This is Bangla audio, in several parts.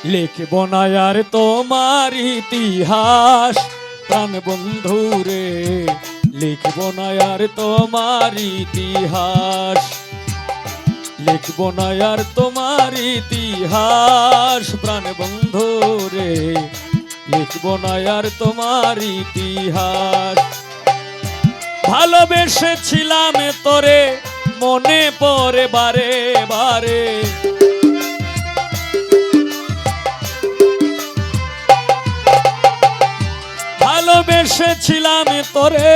লিখব না আর তোমার ইতিহাস প্রাণ বন্ধু রে, লিখব না আর তোমার ইতিহাস, লিখব না আর তোমার ইতিহাস প্রাণ বন্ধু রে, লিখব না আর তোমার ইতিহাস। ভালোবেসেছিলাম তোরে মনে পড়ে বারে বারে, ভালোবেসেছিলাম তোরে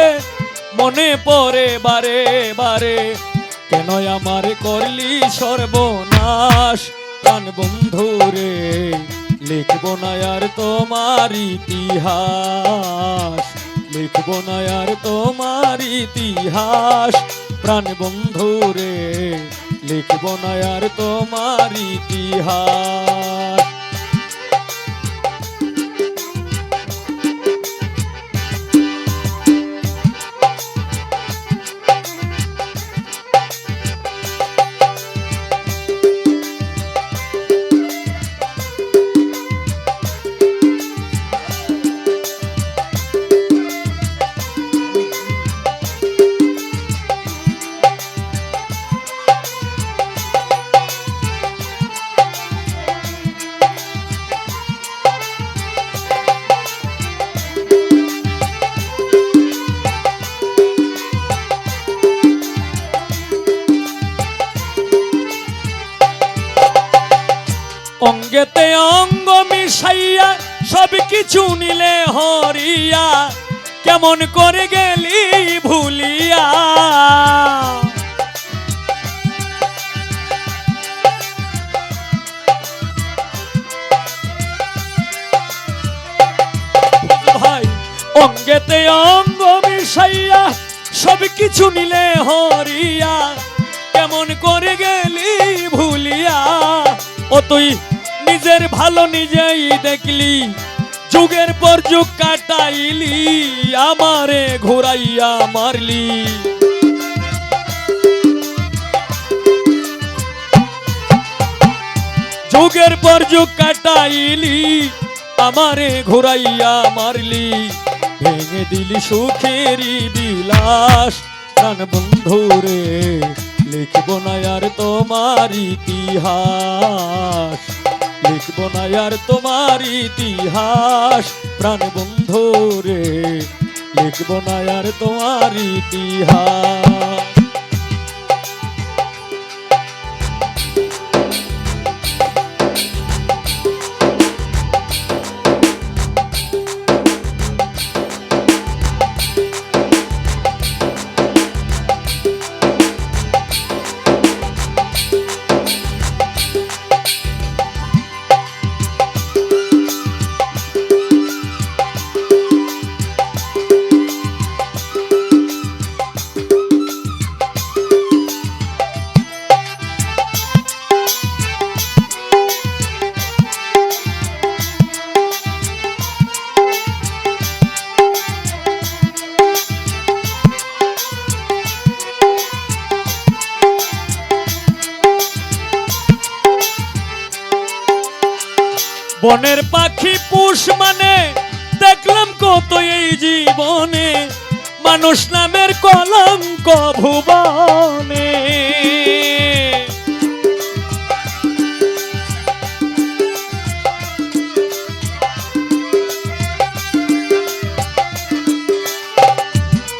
মনে পড়ে বারে বারে, কেন আমার করলি সর্বনাশ প্রাণ বন্ধু রে, লিখব না আর তোমার ইতিহাস, লিখব না আর তোমার ইতিহাস প্রাণ বন্ধু রে, লিখব না আর তোমার ইতিহাস। অঙ্গেতে অঙ্গ মিশাইয়া সব কিছু নিলে হরিয়া, কেমন করে গেলি ভুলিয়া, ভাই অঙ্গেতে অঙ্গ মিশাইয়া সব কিছু নিলে হরিয়া, কেমন করে গেলি ভুলিয়া, ও তুই নিজের ভালো নিজেই দেখলি, যুগের পর যুগ কাটাইলি, আমারে ঘুরাইয়া মারলি, যুগের পর যুগ কাটাইলি, আমারে ঘুরাইয়া মারলি, ভেঙে দিলি সুখেরই বিলাস প্রাণ বন্ধু রে, লিখব না আর তোমার ইতিহাস, লিখব না আর তোমার ইতিহাস প্রাণ বন্ধু রে, লিখব না আর তোমার ইতিহাস। বনের পাখি পুষ মানে দেখলাম কত এই জীবনে, মানুষ নামের কলঙ্ক ভুবনে,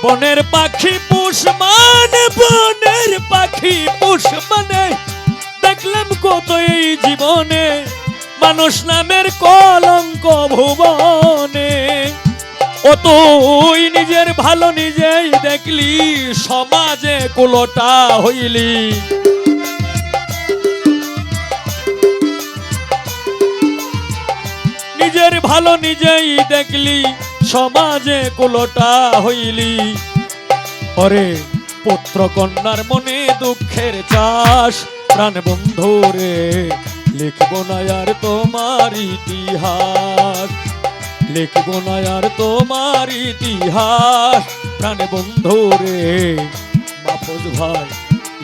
বনের পাখি পুষ মানে, বনের পাখি পুষ মানে দেখলাম কত এই জীবনে, মানুষ নামের কলঙ্ক ভুবনে, ও তুই নিজের ভালো নিজেই দেখলি, সমাজে কুলোটা হইলি, নিজের ভালো নিজেই দেখলি, সমাজে কুলোটা হইলি, ওরে পুত্র কন্যার মনে দুঃখের চাষ প্রাণ বন্ধু রে, লিখব না আর তোমার ইতিহাস, লিখব না আর তোমার ইতিহাস প্রাণ বন্ধু রে, মাহফুজ ভাই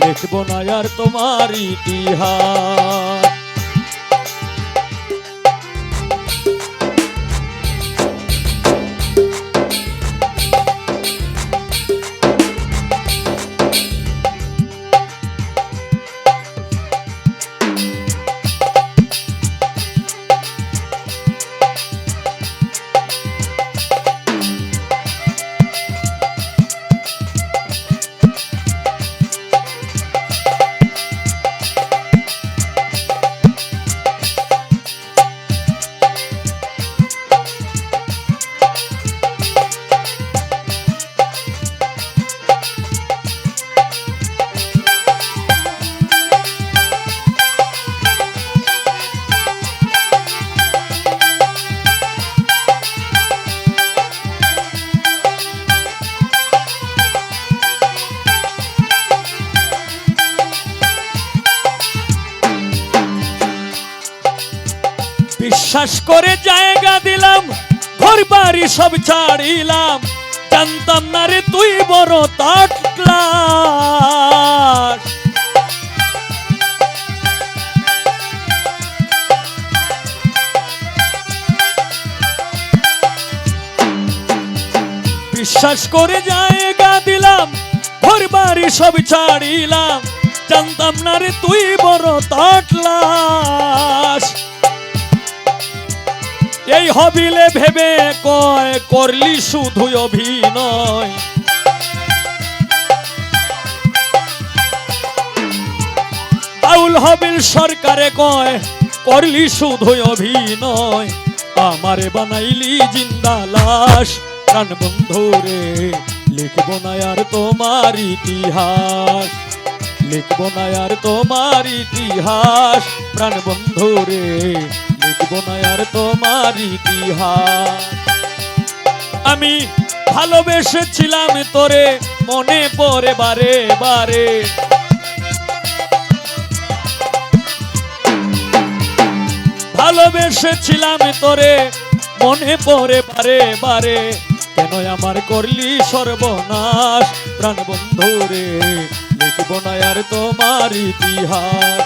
লিখব না আর তোমার ইতিহাস। বিশ্বাস করে জায়গা দিলাম, ঘর বাড়ি সব ছাড়িলাম, জানতাম না রে তুই বড় থার্ড ক্লাস। বিশ্বাস করে জায়গা দিলাম, ঘর বাড়ি সব ছাড়িলাম, জানতাম না রে তুই বড় থার্ড ক্লাস। এই হবিলে ভেবে কয় করলি শুধু অভিনয়, আউল হবিল সরকারে কয় করলি শুধু অভিনয়, আমারে বানাইলি জিন্দা লাশ। প্রাণ বন্ধু রে লিখব না আর তোমার ইতিহাস, লিখব না আর তোমার ইতিহাস, প্রাণ বন্ধু রে লিখব না আর তোমার ইতিহাস। আমি ভালোবেসেছিলাম তোরে, মনে পড়ে বারে বারে, ভালোবেসেছিলাম তোরে, মনে পড়ে বারে বারে, কেন আমার করলি সর্বনাশ। প্রাণ বন্ধু রে লিখব না আর তোমার ইতিহাস,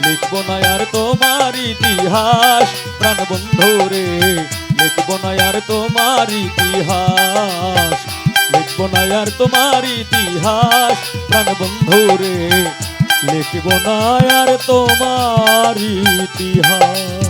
লিখব না আর তোমার ইতিহাস, প্রাণ বন্ধু রে লিখব না আর তোমার ইতিহাস, লিখব না আর তোমার ইতিহাস, প্রাণ বন্ধু রে লিখব না আর তোমার ইতিহাস।